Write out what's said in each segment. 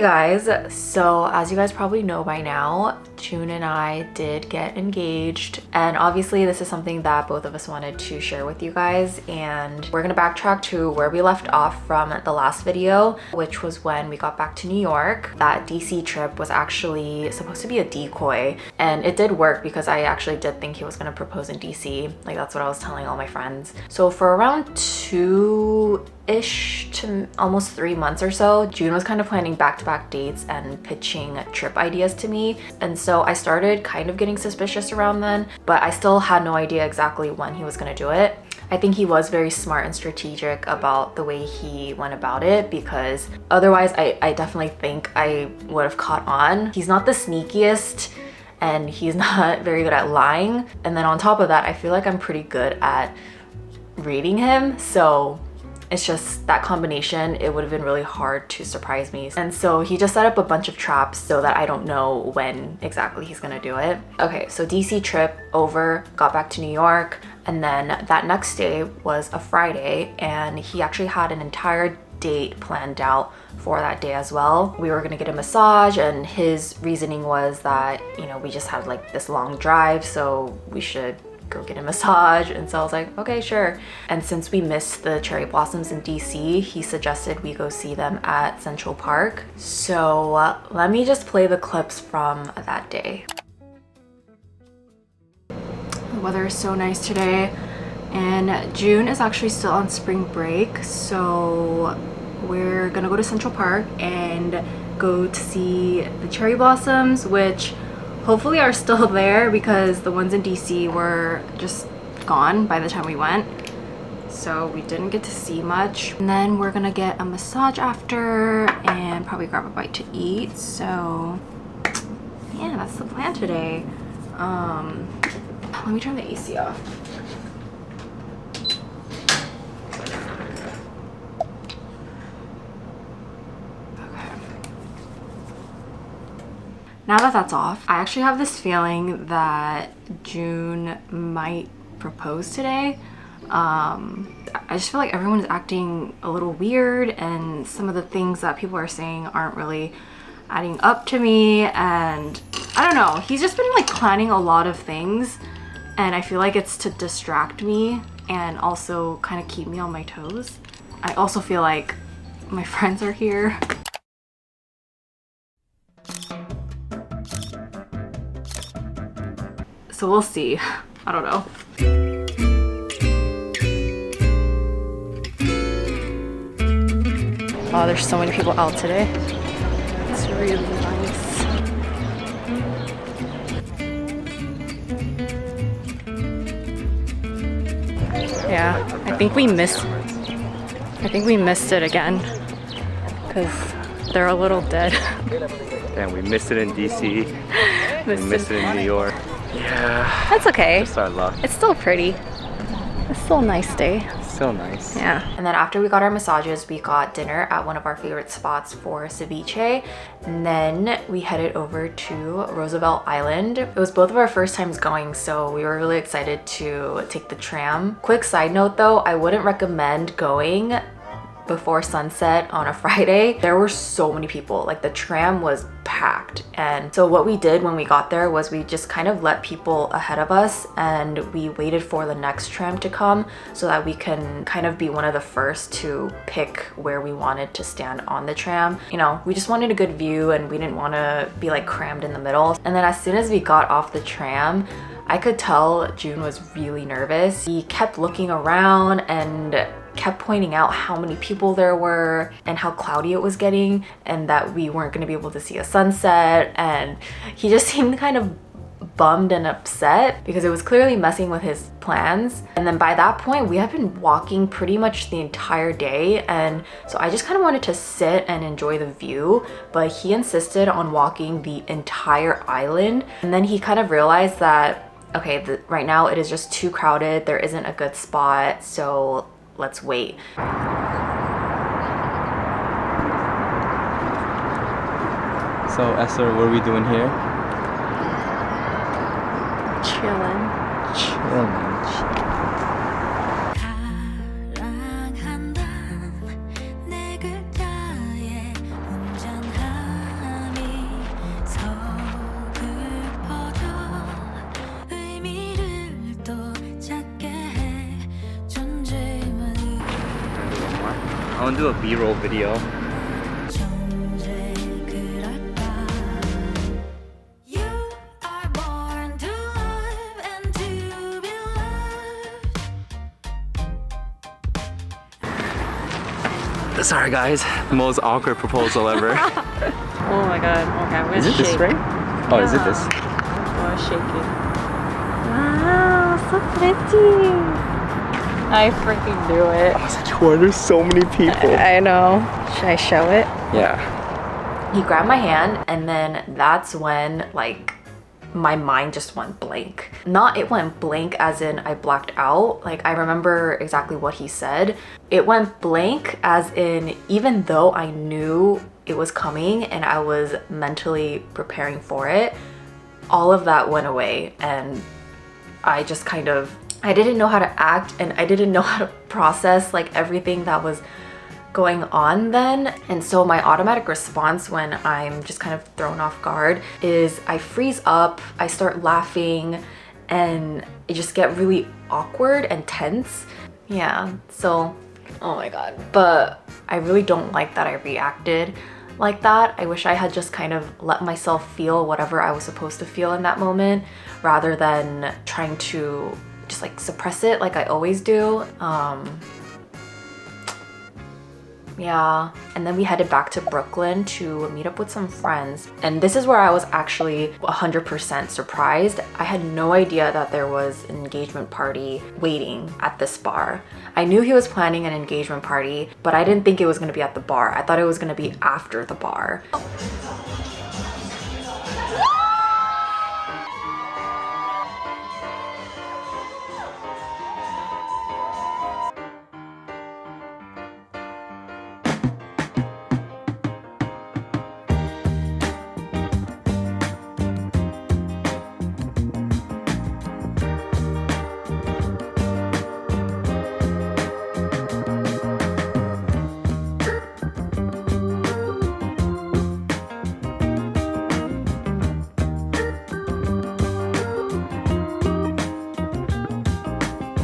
Hey guys, so as you guys probably know by now, June and I did get engaged, and obviously this is something that both of us wanted to share with you guys, and we're gonna backtrack to where we left off from the last video, which was when we got back to New York. That DC trip was actually supposed to be a decoy, and it did work because I actually did think he was gonna propose in DC. Like, that's what I was telling all my friends. So for around 2-ish to almost 3 months or so, June was kind of planning back-to-back dates and pitching trip ideas to me, and so I started kind of getting suspicious around then, but I still had no idea exactly when he was gonna do it. I think he was very smart and strategic about the way he went about it, because otherwise I definitely think I would have caught on. He's not the sneakiest, and he's not very good at lying, and then on top of that, I feel like I'm pretty good at reading him, so it's just that combination, it would have been really hard to surprise me. And so he just set up a bunch of traps so that I don't know when exactly he's gonna do it. Okay, so DC trip over, got back to New York, and then that next day was a Friday, and he actually had an entire date planned out for that day as well. We were gonna get a massage, and his reasoning was that, you know, we just had like this long drive, so we should go get a massage. And so I was like, okay, sure. And since we missed the cherry blossoms in DC, he suggested we go see them at Central Park. So let me just play the clips from that day. The weather is so nice today, and June is actually still on spring break, so we're gonna go to Central Park and go to see the cherry blossoms, which hopefully are still there because the ones in DC were just gone by the time we went. So we didn't get to see much. And then we're gonna get a massage after and probably grab a bite to eat. So yeah, that's the plan today. Let me turn the AC off. Now that that's off, I actually have this feeling that June might propose today. I just feel like everyone is acting a little weird, and some of the things that people are saying aren't really adding up to me, and I don't know. He's just been like planning a lot of things, and I feel like it's to distract me and also kind of keep me on my toes. I also feel like my friends are here. So we'll see. I don't know. Oh, there's so many people out today. It's really nice. Yeah, I think we missed it again because they're a little dead. And we missed it in DC. We missed it in New York. Yeah. That's okay. Just our luck. It's still pretty. It's still a nice day. So nice. Yeah. And then after we got our massages, we got dinner at one of our favorite spots for ceviche. And then we headed over to Roosevelt Island. It was both of our first times going, so we were really excited to take the tram. Quick side note though, I wouldn't recommend going before sunset on a Friday. There were so many people, like the tram was packed. And so what we did when we got there was we just kind of let people ahead of us, and we waited for the next tram to come so that we can kind of be one of the first to pick where we wanted to stand on the tram. You know, we just wanted a good view, and we didn't want to be like crammed in the middle. And then as soon as we got off the tram, I could tell June was really nervous. He kept looking around and kept pointing out how many people there were and how cloudy it was getting, and that we weren't going to be able to see a sunset. And he just seemed kind of bummed and upset because it was clearly messing with his plans. And then by that point, we had been walking pretty much the entire day, and so I just kind of wanted to sit and enjoy the view, but he insisted on walking the entire island. And then he kind of realized that, okay, right now it is just too crowded, there isn't a good spot, so let's wait. So Esther, what are we doing here? Chilling. I want to do a B-roll video. Sorry guys, the most awkward proposal ever. Oh my god. Okay, I'm gonna Is it this right? Oh, is it this? Oh, shake it. Wow, so pretty. I freaking knew it. I was like, why are there so many people? I know. Should I show it? Yeah. He grabbed my hand, and then that's when like my mind just went blank. Not it went blank as in I blacked out. Like I remember exactly what he said. It went blank as in even though I knew it was coming and I was mentally preparing for it, all of that went away and I just kind of, I didn't know how to act and I didn't know how to process like everything that was going on then. And so my automatic response when I'm just kind of thrown off guard is I freeze up, I start laughing, and it just get really awkward and tense. Yeah, so oh my god. But I really don't like that I reacted like that. I wish I had just kind of let myself feel whatever I was supposed to feel in that moment rather than trying to just like suppress it like I always do. Yeah, and then we headed back to Brooklyn to meet up with some friends. And this is where I was actually 100% surprised. I had no idea that there was an engagement party waiting at this bar. I knew he was planning an engagement party, but I didn't think it was gonna be at the bar. I thought it was gonna be after the bar.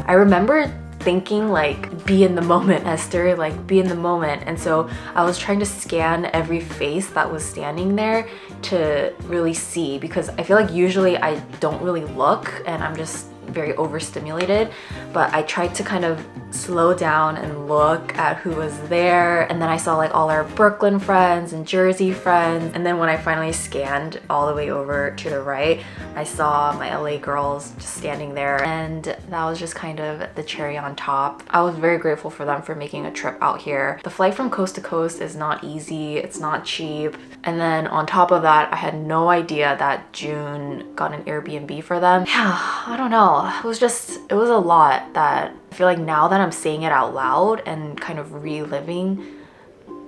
I remember thinking like, be in the moment, Esther, like be in the moment. And so I was trying to scan every face that was standing there to really see, because I feel like usually I don't really look and I'm just very overstimulated, but I tried to kind of slow down and look at who was there. And then I saw like all our Brooklyn friends and Jersey friends. And then when I finally scanned all the way over to the right, I saw my LA girls just standing there. And that was just kind of the cherry on top. I was very grateful for them for making a trip out here. The flight from coast to coast is not easy. It's not cheap. And then on top of that, I had no idea that June got an Airbnb for them. Yeah, I don't know. It was a lot that I feel like now that I'm saying it out loud and kind of reliving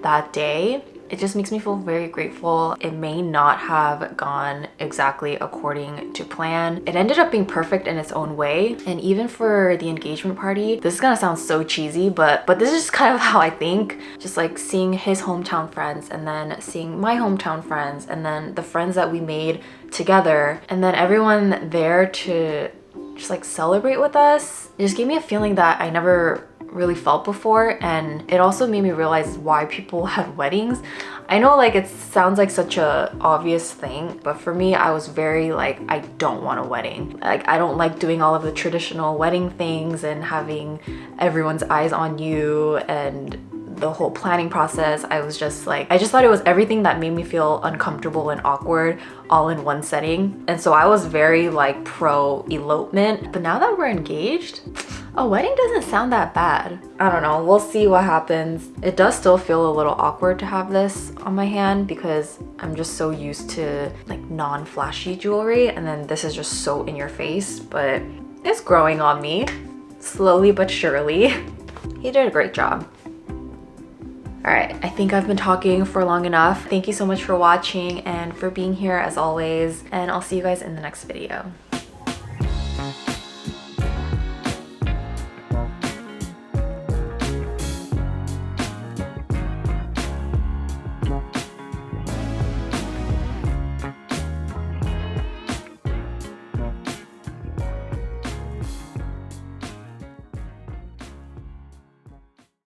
that day, it just makes me feel very grateful. It may not have gone exactly according to plan. It ended up being perfect in its own way. And even for the engagement party, this is gonna sound so cheesy, but this is just kind of how I think. Just like seeing his hometown friends and then seeing my hometown friends and then the friends that we made together and then everyone there to just like celebrate with us. It just gave me a feeling that I never really felt before, and it also made me realize why people had weddings. I know like it sounds like such a obvious thing, but for me I was very like, I don't want a wedding. Like I don't like doing all of the traditional wedding things and having everyone's eyes on you and the whole planning process. I was just like, I just thought it was everything that made me feel uncomfortable and awkward all in one setting. And so I was very like pro elopement. But now that we're engaged, a wedding doesn't sound that bad. I don't know, we'll see what happens. It does still feel a little awkward to have this on my hand because I'm just so used to like non-flashy jewelry, and then this is just so in your face, but it's growing on me slowly but surely. He did a great job. All right, I think I've been talking for long enough. Thank you so much for watching and for being here as always, and I'll see you guys in the next video.